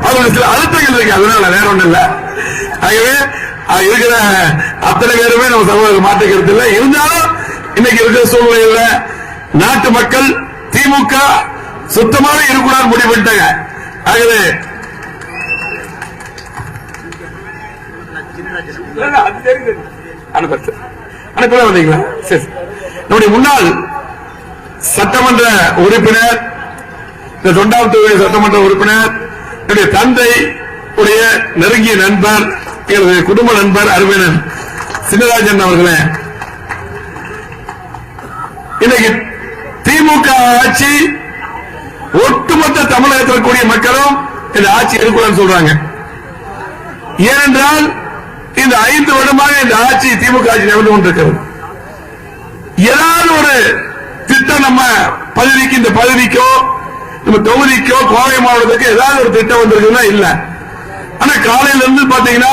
அவங்களுக்கு சில அழுத்தங்கள் இருக்கு, அதனால வேற ஒண்ணு இல்ல. ஆகவே இருக்கிற அத்தனை பேருமே நம்ம சமூக மாற்றுக்கிறது இல்லை. இருந்தாலும் இன்னைக்கு இருக்கிற சூழ்நிலையில நாட்டு மக்கள் திமுக சுத்தமாக இருக்கக்கூடாது முடிவு பண்ணிட்டாங்க. ஆகவே வந்தீங்களா? சரி. நம்முடைய முன்னாள் சட்டமன்ற உறுப்பினர், இந்த தொண்டாம் தொகுதி சட்டமன்ற உறுப்பினர், என்னுடைய தந்தை உடைய நெருங்கிய நண்பர், எனது குடும்ப நண்பர் அருமையன் சின்னராஜன் அவர்களே, இன்னைக்கு திமுக ஆட்சி ஒட்டுமொத்த தமிழகத்தில் இருக்கக்கூடிய மக்களும் இந்த ஆட்சி இருக்கக்கூடாதுன்னு சொல்றாங்க. ஏனென்றால் இந்த 5 வருடமாக இந்த ஆட்சி திமுக ஆட்சி நடந்து கொண்டிருக்கிறது. ஏதாவது ஒரு திட்டம் நம்ம பதவிக்கு, இந்த பதவிக்கோ நம்ம தொகுதிக்கோ கோவை மாவட்டத்துக்கு ஏதாவது ஒரு திட்டம் வந்திருக்குன்னா இல்ல. ஆனா காலையில இருந்து பாத்தீங்கன்னா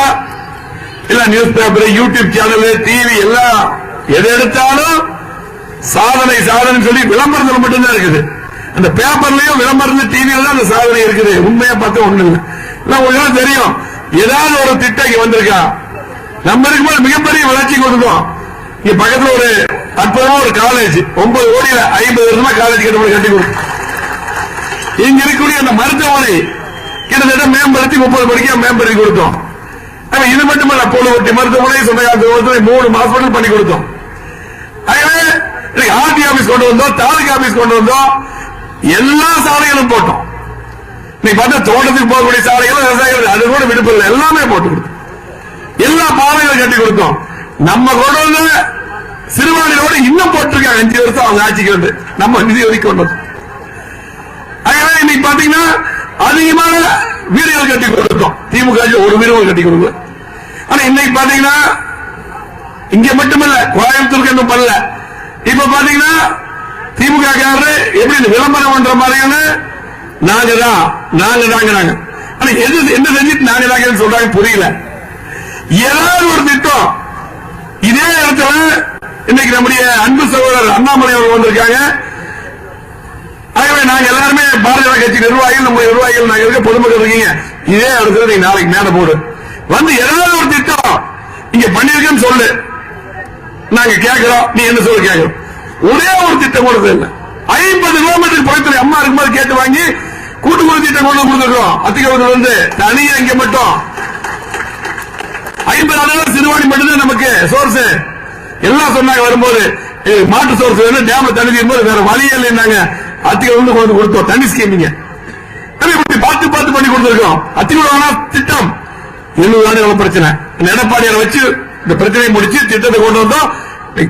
எல்லாம் news paper, YouTube channel, TV எல்லாம் எதை எடுத்தாலும் சாதனை சாதனை சொல்லி விளம்பரத்தில் மட்டும்தான் இருக்குது. அந்த பேப்பர்லயும் விளம்பரம், டிவியில அந்த சாதனை இருக்குது. உண்மையா பார்த்தா ஒண்ணு இல்லை. உங்களுக்கு தெரியும், ஏதாவது ஒரு திட்டம் இங்க வந்திருக்கா? நம்ம இருக்கும்போது மிகப்பெரிய வளர்ச்சி கொடுத்தோம். இங்க பக்கத்துல ஒரு அற்புதமா ஒரு காலேஜ் 9 கோடியில 50 வருஷமா காலேஜ் கட்டி கொடுத்தோம். இங்க இருக்கக்கூடிய அந்த மருத்துவமனை கிட்டத்தட்ட மேம்படுத்தி 30 படிக்க மேம்படுத்தி கொடுத்தோம். இது மட்டுமல்ல, போலவட்டி மருத்துவமனை, சொந்தக்கார 3 ஹாஸ்பிட்டல் பண்ணி கொடுத்தோம். ஆர்டி ஆபீஸ் கொண்டு வந்தோம், தாலுகா ஆபீஸ் கொண்டு வந்தோம், எல்லா சாலைகளும் போட்டோம். நீங்க பார்த்தா தோட்டத்துக்கு போகக்கூடிய சாலைகள், விவசாயிகள் அது கூட விடுப்பில்லை, எல்லாமே போட்டு கொடுத்தோம். எல்லா பாதைகளும் கட்டி கொடுத்தோம். நம்ம கொண்டு வந்து சிறுவாணியோடு இன்னும் போட்டிருக்காங்க. 5 வருஷம் அவங்க ஆட்சிக்கு வந்து நம்ம நிதி ஒதுக்கி கொண்டு வந்தோம். இன்னைக்கு பாத்தீங்கன்னா அதிகமான வீடுகள் கட்டி கொடுத்தோம். திமுக ஒரு வீடு கட்டி கொடுக்கும். ஆனா இன்னைக்கு பாத்தீங்கன்னா இங்க மட்டுமல்ல, கோயம்புத்தூருக்கு இன்னும் பண்ணல. இப்ப பாத்தீங்கன்னா திமுக எப்படி விளம்பரம் பண்ற மாதிரியான நாங்க தான். ஆனா என்ன செஞ்சுட்டு நாங்க தான் சொல்றாங்க புரியல. ஏதாவது ஒரு திட்டம் இதே இடத்துல இன்னைக்கு நம்முடைய அன்பு சகோதரர் அண்ணாமலை அவர்கள் வந்திருக்காங்க. ஆகவே நாங்க எல்லாருமே பாரதிய ஜனதா கட்சி நிர்வாகிகள், நம்ம நிர்வாகிகள் நாங்க இருக்க, பொதுமக்கள் இருக்கீங்க, இதே இடத்துல நீங்க நாளைக்கு மேல போடு வந்து ஏதாவது ஒரு திட்டம் இங்க பண்ணிருக்கேன்னு சொல்லு, நாங்க கேட்கிறோம். நீ என்ன சொல்ல கேட்கிறோம்? ஒரே ஒரு திட்டம் கொடுத்தது இல்லை. 50 கிலோமீட்டர் பக்கத்தில் அம்மா இருக்கும்போது கேட்டு வாங்கி கூட்டுக்குழு திட்டம் கொண்டு கொடுத்துருக்கோம். அத்திகத்தில் வந்து தனியா இங்க மட்டும் 50 சிறுவாணி மட்டும்தான் நமக்கு சோர்ஸ். எல்லாம் சொன்னாங்க வரும்போது மாட்டு சோர்ஸ் வேணும், டேம்ல தண்ணி தீரும்போது வேற வழியே இல்லைன்னாங்க. அத்திகள் வந்து கொண்டு கொடுத்தோம் தண்ணி ஸ்கீமிங்க. பார்த்து பார்த்து பண்ணி கொடுத்திருக்கோம். அத்திகுள திட்டம் 70 ஆண்டு பிரச்சனை. எடப்பாடியார் வச்சு இந்த பிரச்சனையை முடிச்சு திட்டத்தை கொண்டு வந்தோம்.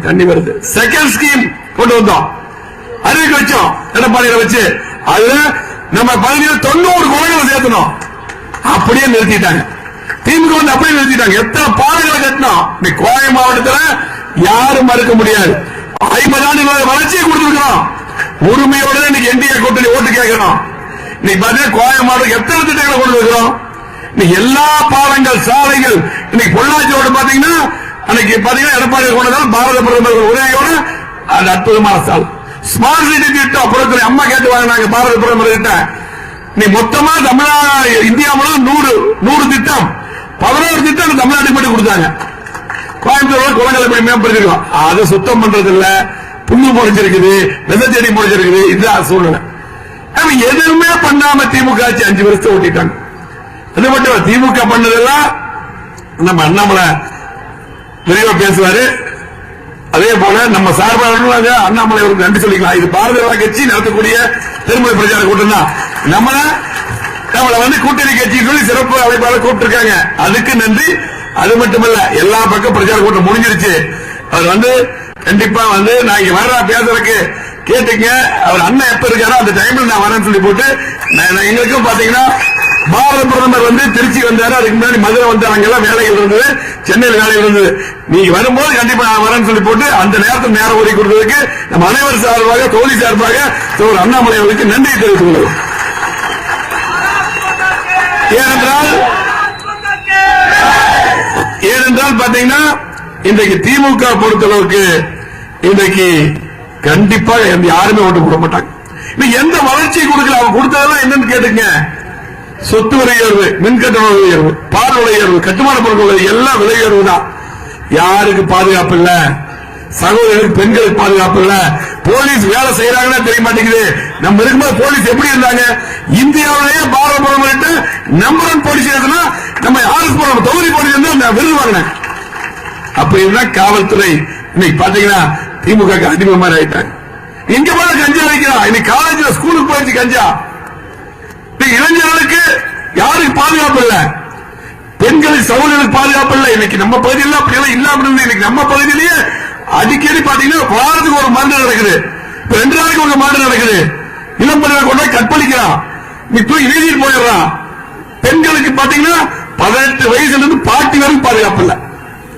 தண்ணி வருது. செகண்ட் ஸ்கீம் கொண்டு வந்தோம், அறிவிக்க வச்சோம் எடப்பாடியார் வச்சு. அதுல நம்ம பகுதியில் 90 குளங்களை சேர்த்தணும். அப்படியே நிறுத்திட்டாங்க. திமுக வந்து அப்படியே நிறுத்திட்டாங்க. எத்தனை பாலங்களை கட்டணும் இன்னைக்கு கோவை மாவட்டத்தில் யாரும் மறுக்க முடியாது. 50 ஆண்டு வளர்ச்சியை கொடுத்திருக்கிறோம். உரிமையோட இன்னைக்கு என்டிஏ கூட்டணி ஓட்டு கேட்கணும். இன்னைக்கு பாத்தீங்கன்னா கோவை மாவட்டம் எத்தனை திட்டங்களை கொண்டு வருகிறோம். இன்னைக்கு எல்லா பாலங்கள், சாலைகள், இன்னைக்கு பொள்ளாச்சியோட பாத்தீங்கன்னா அன்னைக்கு பாத்தீங்கன்னா எடப்பாடி கொண்டதால் பாரத பிரதமர் உதவியோட அது அற்புதமான சாலை. ஸ்மார்ட் சிட்டி திட்டம் புறத்துறை அம்மா கேட்டு வாங்கினாங்க பாரத பிரதமர் கிட்ட. நீ மொத்தமா தமிழ்நாடு இந்தியா முழுவதும் 100 திட்டம், 11 திட்டம் தமிழ்நாட்டுக்கு மட்டும் கொடுத்தாங்க. கோயம்புத்தூர் குளங்களை மேம்படுத்திருக்கோம். அதை சுத்தம் பண்றது இல்ல, புண்ணு முளைச்சிருக்குது, விதைச்செடி முளைச்சிருக்குது. இதுதான் சூழ்நிலை. எதுவுமே பண்ணாம திமுக ஆட்சி 5 வருஷத்தை ஓட்டிட்டாங்க. அது மட்டும் திமுக பண்ணதெல்லாம் நம்ம அண்ணாமலை விரைவா பேசுவாரு. அதே போல நம்ம சார்பாளர்கள் அண்ணாமலை அவருக்கு நன்றி சொல்லிக்கலாம். இது பாரதிய ஜனதா கட்சி நடத்தக்கூடிய திருமண பிரச்சார கூட்டம் தான். நம்மள வந்து கூட்டணி கட்சி சொல்லி சிறப்பு அழைப்பாளர் கூப்பிட்டு இருக்காங்க, அதுக்கு நன்றி. அது மட்டுமல்ல, எல்லா பக்கம் பிரச்சார கூட்டம் முடிஞ்சிருச்சு. அவர் வந்து கண்டிப்பா வந்து நான் இங்க வர்ற பேசுறதுக்கு கேட்டுங்க. அவர் அண்ணன் எப்ப இருக்காரோ அந்த டைம்ல நான் வரேன்னு சொல்லி போட்டு எங்களுக்கும் பாத்தீங்கன்னா பாரத பிரதமர் வந்து திருச்சி வந்தாரு. அதுக்கு முன்னாடி மதுரை வந்து அங்கெல்லாம் வேலைகள் இருந்தது, சென்னையில் வேலைகள் இருந்தது. நீங்க வரும்போது கண்டிப்பா நான் வரேன்னு சொல்லி போட்டு அந்த நேரத்தில் நேரம் ஒதுக்கி கொடுத்ததுக்கு நம்ம அனைவர் சார்பாக, தொகுதி சார்பாக அண்ணாமலை அவர்களுக்கு நன்றி தெரிவித்துக் கொள்கிறோம். ஏனென்றால் பாத்தீங்கன்னா இன்றைக்கு திமுக பொறுத்தளவுக்கு இன்றைக்கு கண்டிப்பா யாருமே ஓட்டு போட மாட்டாங்க. எந்த வளர்ச்சி கொடுக்கல, அவங்க கொடுத்ததெல்லாம் என்னன்னு கேட்டுங்க. சொத்து விலை உயர்வு, மின்கட்டண உயர்வு, பால் விலை உயர்வு, கட்டுமான பொருட்கள் எல்லாம் விலை உயர்வு தான். யாருக்கு பாதுகாப்பு இல்ல? சகோதரர்களுக்கு, பெண்களுக்கு பாதுகாப்பு இல்ல. போலீஸ் வேலை செய்யறாங்கன்னா தெரிய மாட்டேங்குது. நம்ம இருக்கும்போது போலீஸ் எப்படி இருந்தாங்க? இந்தியாவிலேயே பாரபட்சம் நம்பர் 1 போலீஸ் நம்ம யாருக்கு தொகுதி போலீஸ் விருது வாங்கினேன். அப்ப இதுதான் காவல்துறை. இன்னைக்கு பாத்தீங்கன்னா திமுக அடிமை மாதிரி ஆயிட்டாங்க. எங்க போல கஞ்சா வைக்கிறான். இன்னைக்கு காலேஜ்ல ஸ்கூலுக்கு போயிடுச்சு கஞ்சா. இளைஞர்களுக்கு யாருக்கு பாதுகாப்பு இல்ல? பெண்களுக்கு, சகோதரர்களுக்கு பாதுகாப்பு இல்ல. இன்னைக்கு நம்ம பகுதியில் அப்படியெல்லாம் இல்லாம இருந்து இன்னைக்கு நம்ம பகுதியிலேயே அடிக்கடி பாத்தீங்கன்னா வாரத்துக்கு ஒரு மர்டர் நடக்குது. 2 நாளைக்கு ஒரு மர்டர் நடக்குது. இளம் பெண்களை கொண்டு கற்பழிக்கிறான், நீ தூக்கி வீதியில் போயிடுறான். பெண்களுக்கு பாத்தீங்கன்னா 18 வயசுல இருந்து 40 வரைக்கும் பாதுகாப்பு இல்ல.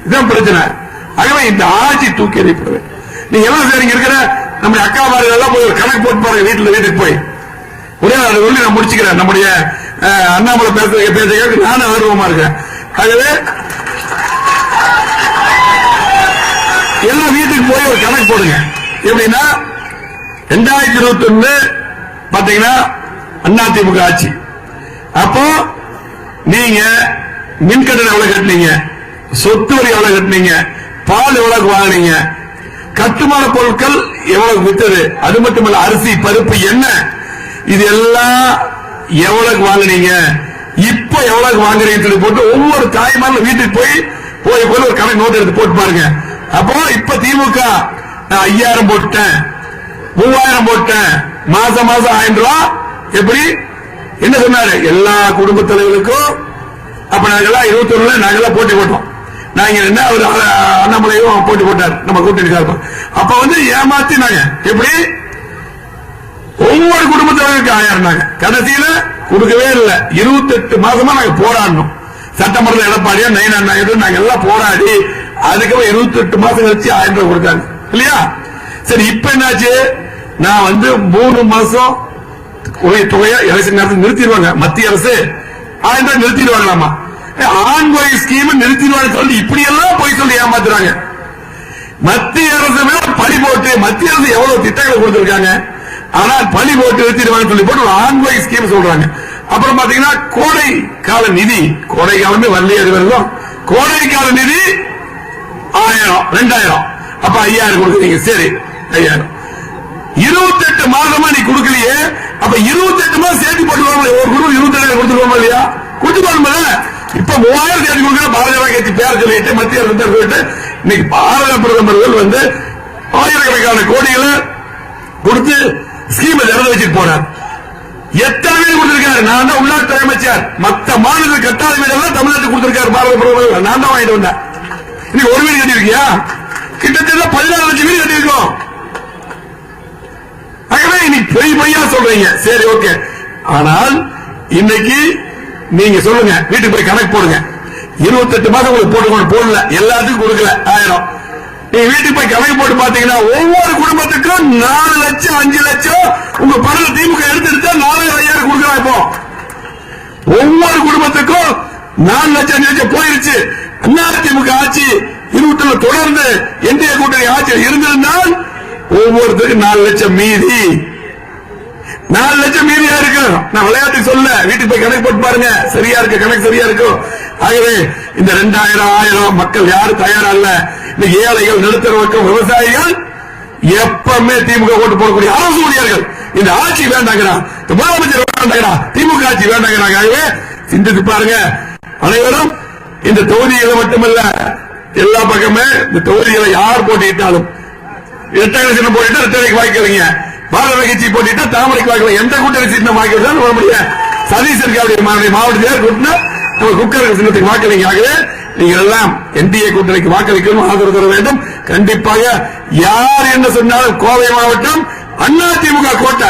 இதுதான் பிரச்சனை. ஆகவே இந்த ஆட்சி தூக்கி எறியப்படுது. நீங்க எல்லாம் சரிங்க இருக்கிற நம்முடைய அக்கா மார்கள் எல்லாம் போய் ஒரு கணக்கு போட்டு பாருங்க. வீட்டுக்கு போய் ஒரே சொல்லி நான் முடிச்சுக்கிறேன். நம்முடைய அண்ணாமலை பேச நானும் ஆர்வமா இருக்கேன். ஆகவே எல்லாம் வீட்டுக்கு போய் ஒரு கணக்கு போடுங்க. எப்படின்னா 2021 பாத்தீங்கன்னா அதிமுக ஆட்சி. அப்போ நீங்க மின்கட்டணம் எவ்வளவு கட்டினீங்க, சொத்து வரி எவ்வளவு கட்டினீங்க, பால் எவ்வளவு வாங்கினீங்க, கட்டுமான பொருட்கள் எவ்வளவு வித்தது, அது மட்டுமல்ல அரிசி, பருப்பு, எண்ணெய், இது எல்லாம் எவ்வளவு வாங்கினீங்க, இப்ப எவ்வளவு வாங்குறீங்கன்னு சொல்லி போட்டு ஒவ்வொரு தாய்மாரும் வீட்டுக்கு போய் ஒரு கணக்கு நோட் எடுத்து போட்டு பாருங்க. அப்போ இப்ப திமுக 5000 போட்டேன், 3000 போட்டேன், மாசம் 1000 ரூபாய். எப்படி என்ன சொன்னாரு? எல்லா குடும்ப தலைவர்களுக்கும் அப்ப நாங்கெல்லாம் 21 நாங்கெல்லாம் போட்டி போட்டோம். நாங்க என்ன ஒரு அண்ணாமலையும் போட்டி போட்டார் நம்ம கூட்டணி சார்பா. அப்ப ஏமாத்தினாங்க. எப்படி ஒவ்வொரு குடும்ப தலைவருக்கு 1000 கடைசியில கொடுக்கவே இல்லை. 28 மாசமா நாங்க போராடணும். சட்டமன்ற எடப்பாடியா நயினா நாயுடு நாங்க எல்லாம் போராடி அதுக்கப்புறம் 28 மாசம் கழிச்சு 1000 ரூபாய் கொடுத்தாங்க இல்லையா? சரி, இப்ப என்னாச்சு? நான் 3 மாசம் தொகையா எலெக்ஷன் நேரத்தில் நிறுத்திடுவாங்க. மத்திய அரசு 1000 ரூபாய் நிறுத்திடுவாங்களாமா. ஆண்கொடை ஸ்கீம் நிறுத்திடுவாங்க சொல்லி இப்படி எல்லாம் போய் சொல்லி ஏமாத்துறாங்க. மத்திய அரசு மேல பழி போட்டு மத்திய அரசு எவ்வளவு திட்டங்களை கொடுத்திருக்காங்க, ஆனால் பழி போட்டு நிறுத்திடுவாங்க சொல்லி போட்டு ஆண்கொடை ஸ்கீம் சொல்றாங்க. அப்புறம் பாத்தீங்கன்னா கோடை கால நிதி, கோடை காலமே வரலையே, அது வரலாம். கோடை கால நிதி 1000, 2000, அப்ப 5000 கொடுக்குறீங்க. சரி, 5000 28 மாசமா நீ கொடுக்கலையே, அப்ப 28 மாசம் சேர்த்து போட்டுருவாங்க. ஒரு குரு 27 கொடுத்துருவாங்க இல்லையா? கொடுத்துருவாங்க. இப்ப 3000 சேர்த்து கொடுக்கிற பாரதிய ஜனதா கட்சி பேர் சொல்லிட்டு மத்திய அரசு சொல்லிட்டு இன்னைக்கு பாரத பிரதமர்கள் ஆயிரக்கணக்கான கோடிகளை கொடுத்து ஸ்கீம் திறந்து வச்சுட்டு போனார். எத்தனை வீடு கொடுத்திருக்காரு? நான் தான் உள்நாட்டு அமைச்சர். மற்ற மாநில கட்டாத வீடெல்லாம் தமிழ்நாட்டுக்கு கொடுத்திருக்காரு பாரத பிரதமர். நான் தான் வாங்கிட்டு வந்தேன். இன்னைக்கு ஒரு வீடு கட்டிருக்கியா? கிட்டத்தட்ட 16 லட்சம் வீடு கட்டிருக்கோம். ஆகவே இன்னைக்கு பொய்யா சொல்றீங்க. சரி, ஓகே. ஆனால் இன்னைக்கு நீங்க சொல்லுங்க, வீட்டுக்கு போய் கணக்கு போடுங்க. 28 மாசம் உங்களுக்கு போட்டு போடல, எல்லாத்துக்கும் கொடுக்கல 1000. நீங்க வீட்டுக்கு போய் கணக்கு போட்டு பாத்தீங்கன்னா ஒவ்வொரு குடும்பத்துக்கும் 4 லட்சம் 5 லட்சம் உங்க பணம் திமுக எடுத்துட்டா 4000 கொடுக்கலாம். இப்போ ஒவ்வொரு குடும்பத்துக்கும் 4 லட்சம் 5 லட்சம் போயிருச்சு. அதிமுக ஆட்சி 20 தொடர்ந்து என்டிஏ கூட்டணி ஆட்சி இருந்திருந்தால் ஒவ்வொருத்தருக்கும் 4 லட்சம் மீதி, 4 லட்சம் மீதியா இருக்கு. நான் விளையாட்டு சொல்ல, வீட்டுக்கு போய் கணக்கு போட்டு பாருங்க. சரியா இருக்கு, கணக்கு சரியா இருக்கும். ஆகவே இந்த 2000 1000 மக்கள் யாரும் தயாரா இல்ல. இந்த ஏழைகள், நடுத்தரவர்க்கம், விவசாயிகள் எப்பவுமே திமுக ஓட்டு போடக்கூடிய அரசு ஊழியர்கள் இந்த ஆட்சி வேண்டாங்கிறா, முதலமைச்சர் வேண்டாங்கிறா, திமுக ஆட்சி வேண்டாங்கிறாங்க. ஆகவே சிந்தித்து பாருங்க. அனைவரும் இந்த தொகுதிகளை மட்டுமல்ல, எல்லா பக்கமே இந்த தொகுதிகளை யார் போட்டியிட்டாலும் இரட்டை சின்னம் போட்டிட்டு இரட்டைக்கு வாய்க்கலைங்க, பாரத கட்சி போட்டிட்டா தாமரைக்கு வாய்க்கல, எந்த கூட்டணி சின்னம் வாய்க்கிறது நம்முடைய சதீஷ் இருக்காவுடைய மாவட்டத்தில் கூட்டினா நம்ம குக்கர் சின்னத்துக்கு வாக்களிங்க. ஆகவே நீங்கள் எல்லாம் என்டிஏ கூட்டணிக்கு வாக்களிக்கணும், ஆதரவு தர வேண்டும். கண்டிப்பாக யார் என்ன சொன்னாலும் கோவை மாவட்டம் அதிமுக கோட்டை.